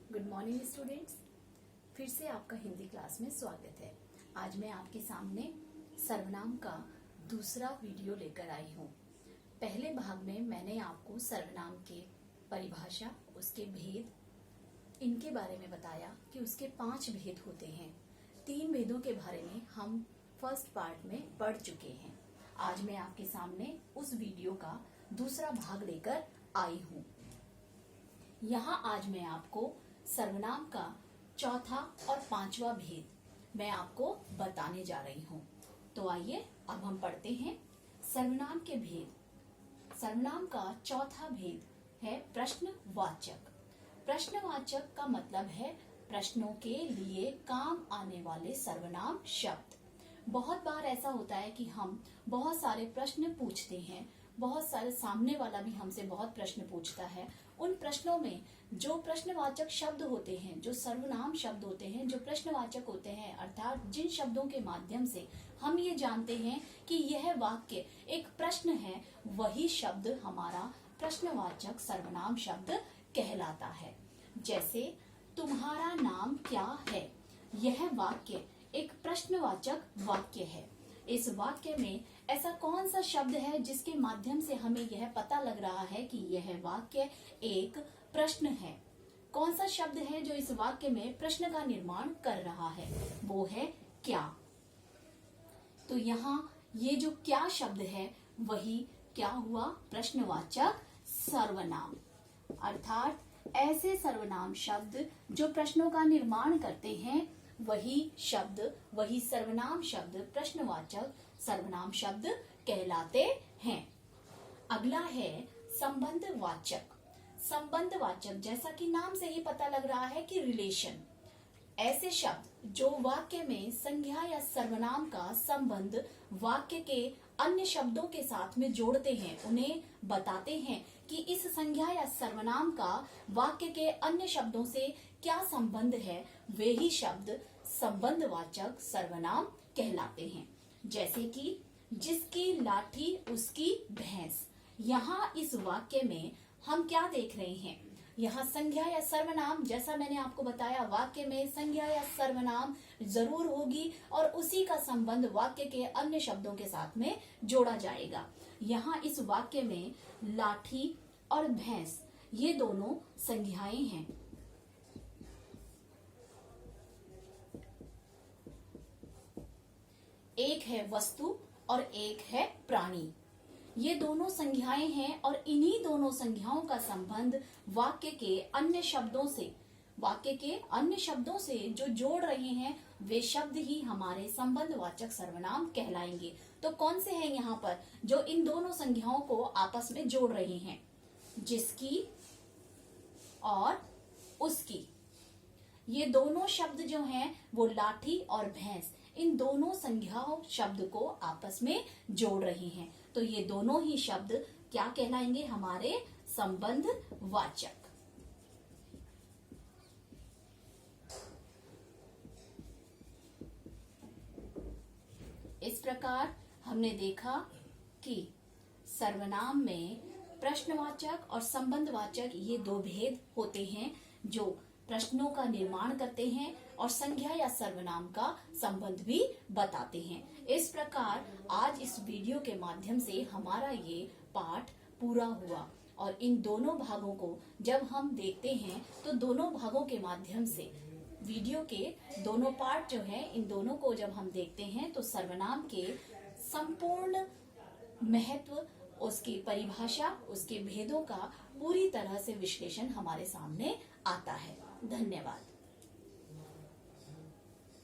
Good morning students. फिर से आपका हिंदी क्लास में स्वागत है। आज मैं आपके सामने सर्वनाम का दूसरा वीडियो लेकर आई हूँ। पहले भाग में मैंने आपको सर्वनाम के परिभाषा, उसके भेद, इनके बारे में बताया कि उसके 5 भेद होते हैं। 3 भेदों के बारे में हम फर्स्ट पार्ट में पढ़ चुके हैं। आज मैं आपके सामने उस वीडियो का दूसरा भाग लेकर आई हूँ। यहाँ आज मैं आपको सर्वनाम का चौथा और 5वां भेद मैं आपको बताने जा रही हूँ। तो आइए अब हम पढ़ते हैं सर्वनाम के भेद। सर्वनाम का चौथा भेद है प्रश्नवाचक। प्रश्नवाचक का मतलब है प्रश्नों के लिए काम आने वाले सर्वनाम शब्द। बहुत बार ऐसा होता है कि हम बहुत सारे प्रश्न पूछते हैं, बहुत सारे सामने वाला भी हमसे बहुत प्रश्न पूछता है। उन प्रश्नों में जो प्रश्नवाचक शब्द होते हैं, जो सर्वनाम शब्द होते हैं, जो प्रश्नवाचक होते हैं, अर्थात जिन शब्दों के माध्यम से हम ये जानते हैं कि यह वाक्य एक प्रश्न है, वही शब्द हमारा प्रश्नवाचक सर्वनाम शब्द कहलाता है। जैसे तुम्हारा नाम क्या है, यह वाक्य एक प्रश्नवाचक वाक्य है। इस वाक्य में ऐसा कौन सा शब्द है जिसके माध्यम से हमें यह पता लग रहा है कि यह वाक्य एक प्रश्न है? कौन सा शब्द है जो इस वाक्य में प्रश्न का निर्माण कर रहा है? वो है क्या। तो यहाँ ये जो क्या शब्द है वही क्या हुआ? प्रश्नवाचक सर्वनाम। अर्थात ऐसे सर्वनाम शब्द जो प्रश्नों का निर्माण करते हैं, वही शब्द, वही सर्वनाम शब्द प्रश्नवाचक सर्वनाम शब्द कहलाते हैं। अगला है संबंधवाचक। संबंधवाचक, जैसा कि नाम से ही पता लग रहा है कि रिलेशन। ऐसे शब्द जो वाक्य में संज्ञा या सर्वनाम का संबंध वाक्य के अन्य शब्दों के साथ में जोड़ते हैं, उन्हें बताते हैं कि इस संज्ञा या सर्वनाम का वाक्य के अन्य शब्दों से क्या संबंध है, वे ही शब्द संबंधवाचक सर्वनाम कहलाते हैं। जैसे कि जिसकी लाठी उसकी भैंस। यहाँ इस वाक्य में हम क्या देख रहे हैं? यहाँ संज्ञा या सर्वनाम, जैसा मैंने आपको बताया, वाक्य में संज्ञा या सर्वनाम जरूर होगी और उसी का संबंध वाक्य के अन्य शब्दों के साथ में जोड़ा जाएगा। यहाँ इस वाक्य में लाठी और भैंस ये दोनों संज्ञाएं हैं। एक है वस्तु और एक है प्राणी। ये दोनों संज्ञाएं हैं और इन्हीं दोनों संज्ञाओं का संबंध वाक्य के अन्य शब्दों से, वाक्य के अन्य शब्दों से जो जोड़ रहे हैं, वे शब्द ही हमारे संबंधवाचक सर्वनाम कहलाएंगे। तो कौन से हैं यहाँ पर जो इन दोनों संज्ञाओं को आपस में जोड़ रहे हैं? जिसकी और उसकी। ये दोनों शब्द जो हैं वो लाठी और भैंस, इन दोनों संज्ञाओं शब्द को आपस में जोड़ रही हैं। तो ये दोनों ही शब्द क्या कहलाएंगे? हमारे संबंधवाचक। इस प्रकार हमने देखा कि सर्वनाम में प्रश्नवाचक और संबंधवाचक ये 2 भेद होते हैं जो प्रश्नों का निर्माण करते हैं और संज्ञा या सर्वनाम का संबंध भी बताते हैं। इस प्रकार आज इस वीडियो के माध्यम से हमारा ये पाठ पूरा हुआ और इन दोनों भागों को जब हम देखते हैं तो दोनों भागों के माध्यम से वीडियो के दोनों पार्ट जो है, इन दोनों को जब हम देखते हैं तो सर्वनाम के संपूर्ण महत्व, उसकी परिभाषा, उसके भेदों का पूरी तरह से विश्लेषण हमारे सामने आता है। धन्यवाद।